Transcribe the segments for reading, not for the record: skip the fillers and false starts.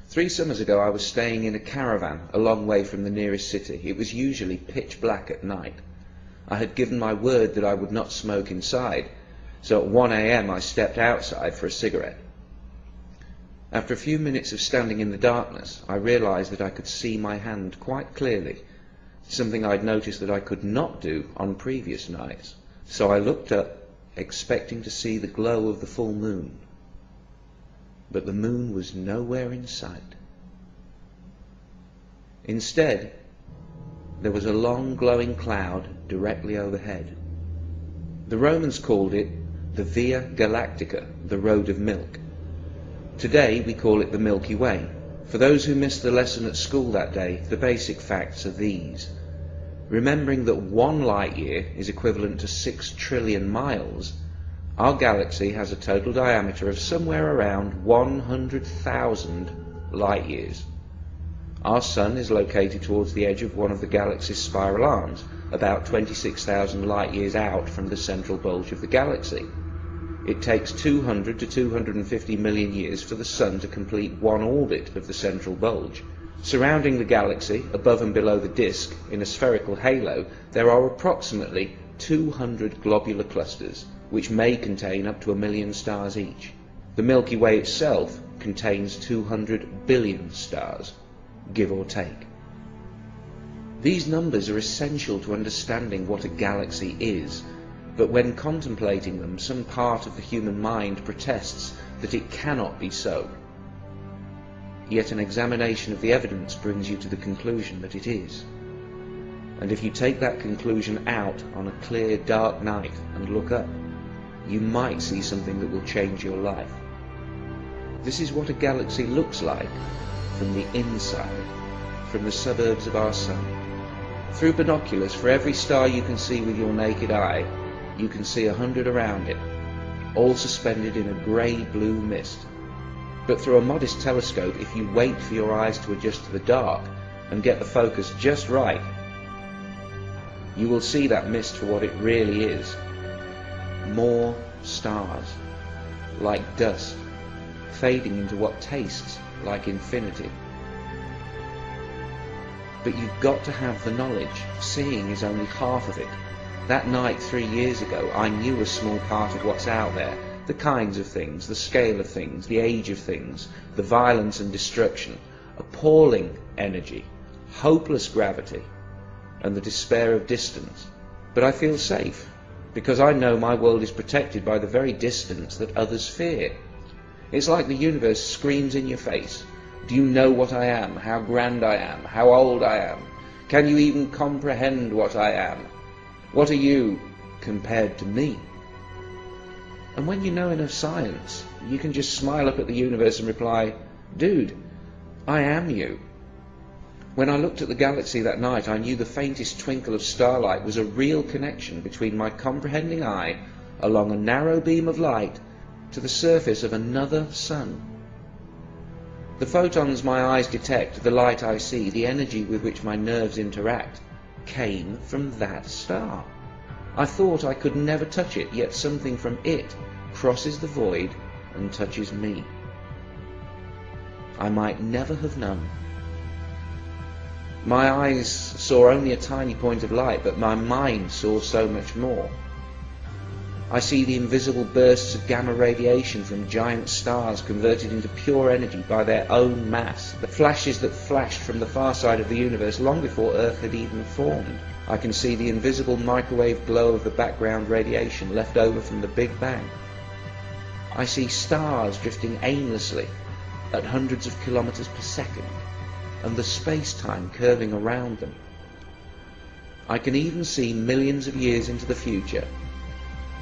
3 summers ago I was staying in a caravan a long way from the nearest city. It was usually pitch black at night. I had given my word that I would not smoke inside, so at 1 a.m. I stepped outside for a cigarette. After a few minutes of standing in the darkness, I realized that I could see my hand quite clearly, something I'd noticed that I could not do on previous nights. So I looked up, expecting to see the glow of the full moon. But the moon was nowhere in sight. Instead, there was a long glowing cloud directly overhead. The Romans called it the Via Galactica, the Road of Milk. Today we call it the Milky Way. For those who missed the lesson at school that day, the basic facts are these. Remembering that 1 light year is equivalent to 6 trillion miles, our galaxy has a total diameter of somewhere around 100,000 light years. Our Sun is located towards the edge of one of the galaxy's spiral arms, about 26,000 light years out from the central bulge of the galaxy. It takes 200 to 250 million years for the Sun to complete one orbit of the central bulge. Surrounding the galaxy, above and below the disk, in a spherical halo, there are approximately 200 globular clusters, which may contain up to 1 million stars each. The Milky Way itself contains 200 billion stars, give or take. These numbers are essential to understanding what a galaxy is, but when contemplating them, some part of the human mind protests that it cannot be so. Yet an examination of the evidence brings you to the conclusion that it is. And if you take that conclusion out on a clear, dark night and look up, you might see something that will change your life. This is what a galaxy looks like from the inside, from the suburbs of our Sun. Through binoculars, for every star you can see with your naked eye, you can see 100 around it, all suspended in a grey-blue mist. But through a modest telescope, if you wait for your eyes to adjust to the dark and get the focus just right, you will see that mist for what it really is. More stars, like dust, fading into what tastes like infinity. But you've got to have the knowledge. Seeing is only half of it. That night 3 years ago, I knew a small part of what's out there. The kinds of things, the scale of things, the age of things, the violence and destruction, appalling energy, hopeless gravity, and the despair of distance. But I feel safe, because I know my world is protected by the very distance that others fear. It's like the universe screams in your face. Do you know what I am, how grand I am, how old I am? Can you even comprehend what I am? What are you compared to me? And when you know enough science, you can just smile up at the universe and reply, dude, I am you. When I looked at the galaxy that night, I knew the faintest twinkle of starlight was a real connection between my comprehending eye along a narrow beam of light to the surface of another sun. The photons my eyes detect, the light I see, the energy with which my nerves interact, came from that star. I thought I could never touch it, yet something from it crosses the void and touches me. I might never have known. My eyes saw only a tiny point of light, but my mind saw so much more. I see the invisible bursts of gamma radiation from giant stars converted into pure energy by their own mass, the flashes that flashed from the far side of the universe long before Earth had even formed. I can see the invisible microwave glow of the background radiation left over from the Big Bang. I see stars drifting aimlessly at hundreds of kilometers per second, and the space-time curving around them. I can even see millions of years into the future.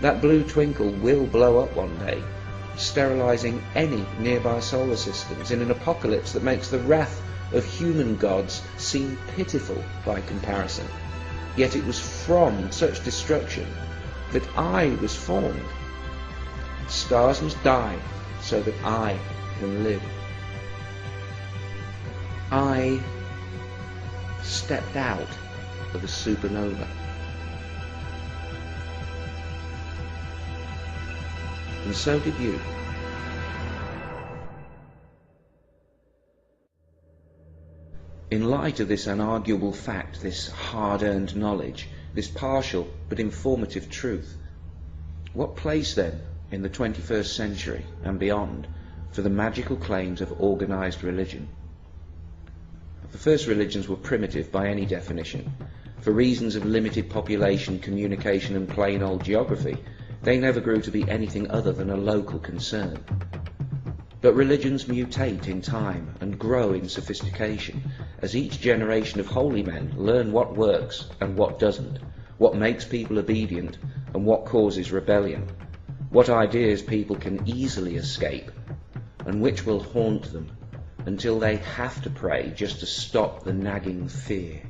That blue twinkle will blow up one day, sterilizing any nearby solar systems in an apocalypse that makes the wrath of human gods seem pitiful by comparison. Yet it was from such destruction that I was formed. Stars must die so that I can live. I stepped out of a supernova. And so did you. In light of this unarguable fact, this hard-earned knowledge, this partial but informative truth, what place then in the 21st century and beyond for the magical claims of organized religion? The first religions were primitive by any definition. For reasons of limited population, communication and plain old geography, they never grew to be anything other than a local concern. But religions mutate in time and grow in sophistication as each generation of holy men learn what works and what doesn't, what makes people obedient and what causes rebellion, what ideas people can easily escape and which will haunt them until they have to pray just to stop the nagging fear.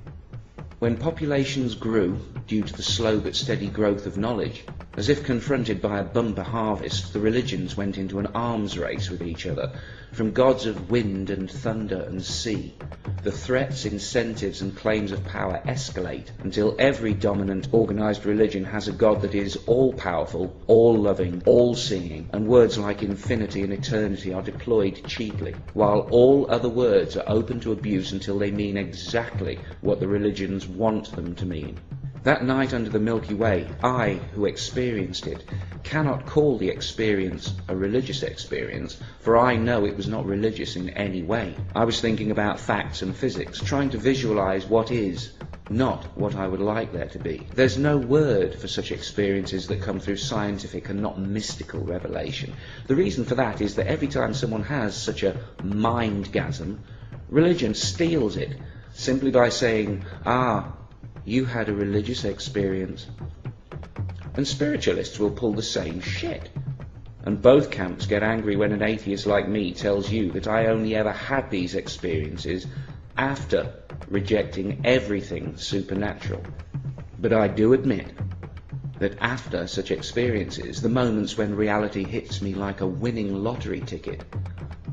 When populations grew due to the slow but steady growth of knowledge, as if confronted by a bumper harvest, the religions went into an arms race with each other. From gods of wind and thunder and sea, the threats, incentives and claims of power escalate until every dominant organized religion has a god that is all-powerful, all-loving, all-seeing, and words like infinity and eternity are deployed cheaply, while all other words are open to abuse until they mean exactly what the religions want them to mean. That night under the Milky Way, I, who experienced it, cannot call the experience a religious experience, for I know it was not religious in any way. I was thinking about facts and physics, trying to visualize what is, not what I would like there to be. There's no word for such experiences that come through scientific and not mystical revelation. The reason for that is that every time someone has such a mindgasm, religion steals it, simply by saying, you had a religious experience. And spiritualists will pull the same shit. And both camps get angry when an atheist like me tells you that I only ever had these experiences after rejecting everything supernatural. But I do admit that after such experiences, the moments when reality hits me like a winning lottery ticket,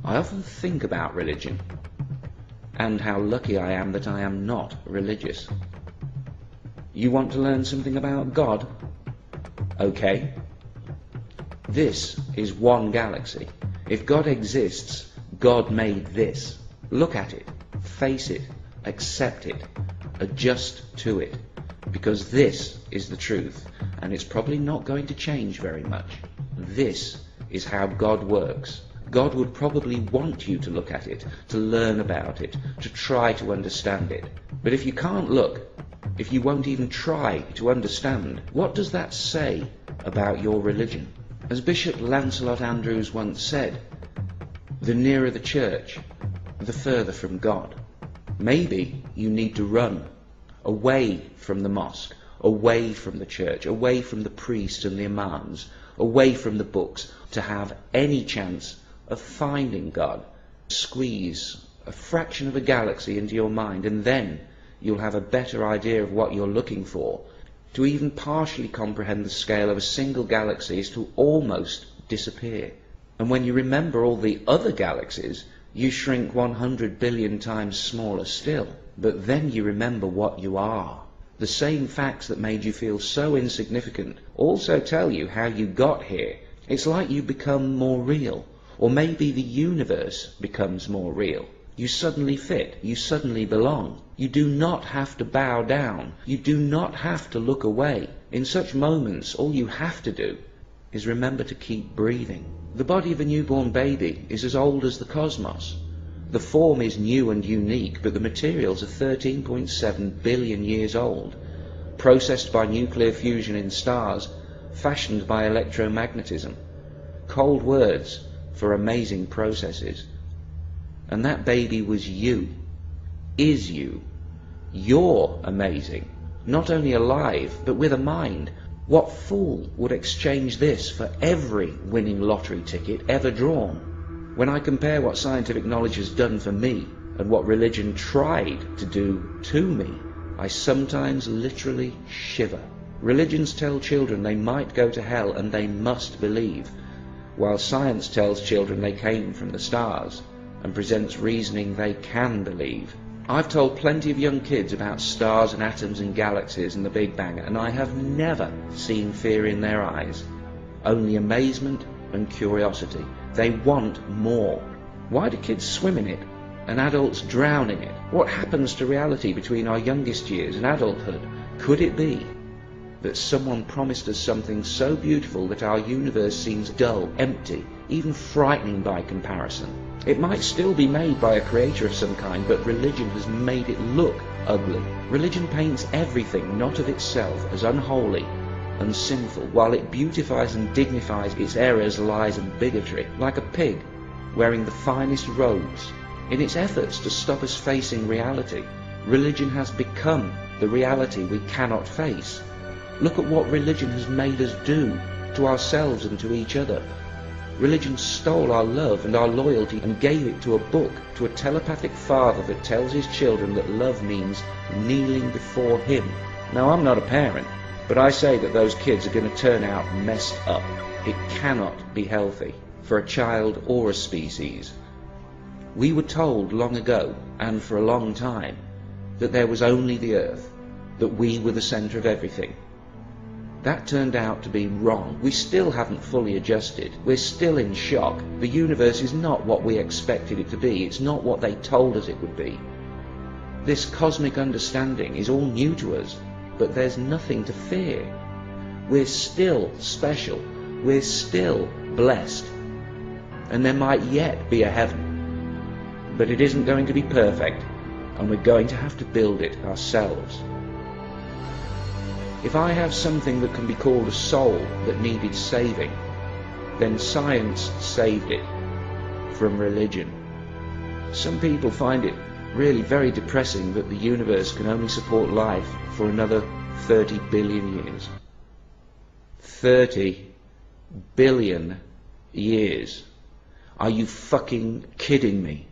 I often think about religion and how lucky I am that I am not religious. You want to learn something about God? Okay. This is one galaxy. If God exists, God made this. Look at it, face it, accept it, adjust to it, because this is the truth, and it's probably not going to change very much. This is how God works. God would probably want you to look at it, to learn about it, to try to understand it. But if you can't look, if you won't even try to understand, what does that say about your religion? As Bishop Lancelot Andrewes once said, the nearer the church, the further from God. Maybe you need to run away from the mosque, away from the church, away from the priest and the imams, away from the books, to have any chance of finding God. Squeeze a fraction of a galaxy into your mind, and then you'll have a better idea of what you're looking for. To even partially comprehend the scale of a single galaxy is to almost disappear. And when you remember all the other galaxies, you shrink 100 billion times smaller still. But then you remember what you are. The same facts that made you feel so insignificant also tell you how you got here. It's like you become more real. Or maybe the universe becomes more real. You suddenly fit. You suddenly belong. You do not have to bow down. You do not have to look away. In such moments, all you have to do is remember to keep breathing. The body of a newborn baby is as old as the cosmos. The form is new and unique, but the materials are 13.7 billion years old, processed by nuclear fusion in stars, fashioned by electromagnetism. Cold words for amazing processes. And that baby was you, is you. You're amazing, not only alive, but with a mind. What fool would exchange this for every winning lottery ticket ever drawn? When I compare what scientific knowledge has done for me and what religion tried to do to me, I sometimes literally shiver. Religions tell children they might go to hell and they must believe, while science tells children they came from the stars and presents reasoning they can believe. I've told plenty of young kids about stars and atoms and galaxies and the Big Bang, and I have never seen fear in their eyes, only amazement and curiosity. They want more. Why do kids swim in it? and adults drown in it? What happens to reality between our youngest years and adulthood? Could it be that someone promised us something so beautiful that our universe seems dull, empty, even frightening by comparison? It might still be made by a creator of some kind, but religion has made it look ugly. Religion paints everything not of itself as unholy and sinful, while it beautifies and dignifies its errors, lies and bigotry, like a pig wearing the finest robes. In its efforts to stop us facing reality, religion has become the reality we cannot face. Look at what religion has made us do to ourselves and to each other. Religion stole our love and our loyalty and gave it to a book, to a telepathic father that tells his children that love means kneeling before him. Now, I'm not a parent, but I say that those kids are going to turn out messed up. It cannot be healthy for a child or a species. We were told long ago, and for a long time, that there was only the earth, that we were the centre of everything. That turned out to be wrong. We still haven't fully adjusted. We're still in shock. The universe is not what we expected it to be. It's not what they told us it would be. This cosmic understanding is all new to us, but there's nothing to fear. We're still special. We're still blessed. And there might yet be a heaven. But it isn't going to be perfect, and we're going to have to build it ourselves. If I have something that can be called a soul that needed saving, then science saved it from religion. Some people find it really very depressing that the universe can only support life for another 30 billion years. 30 billion years. Are you fucking kidding me?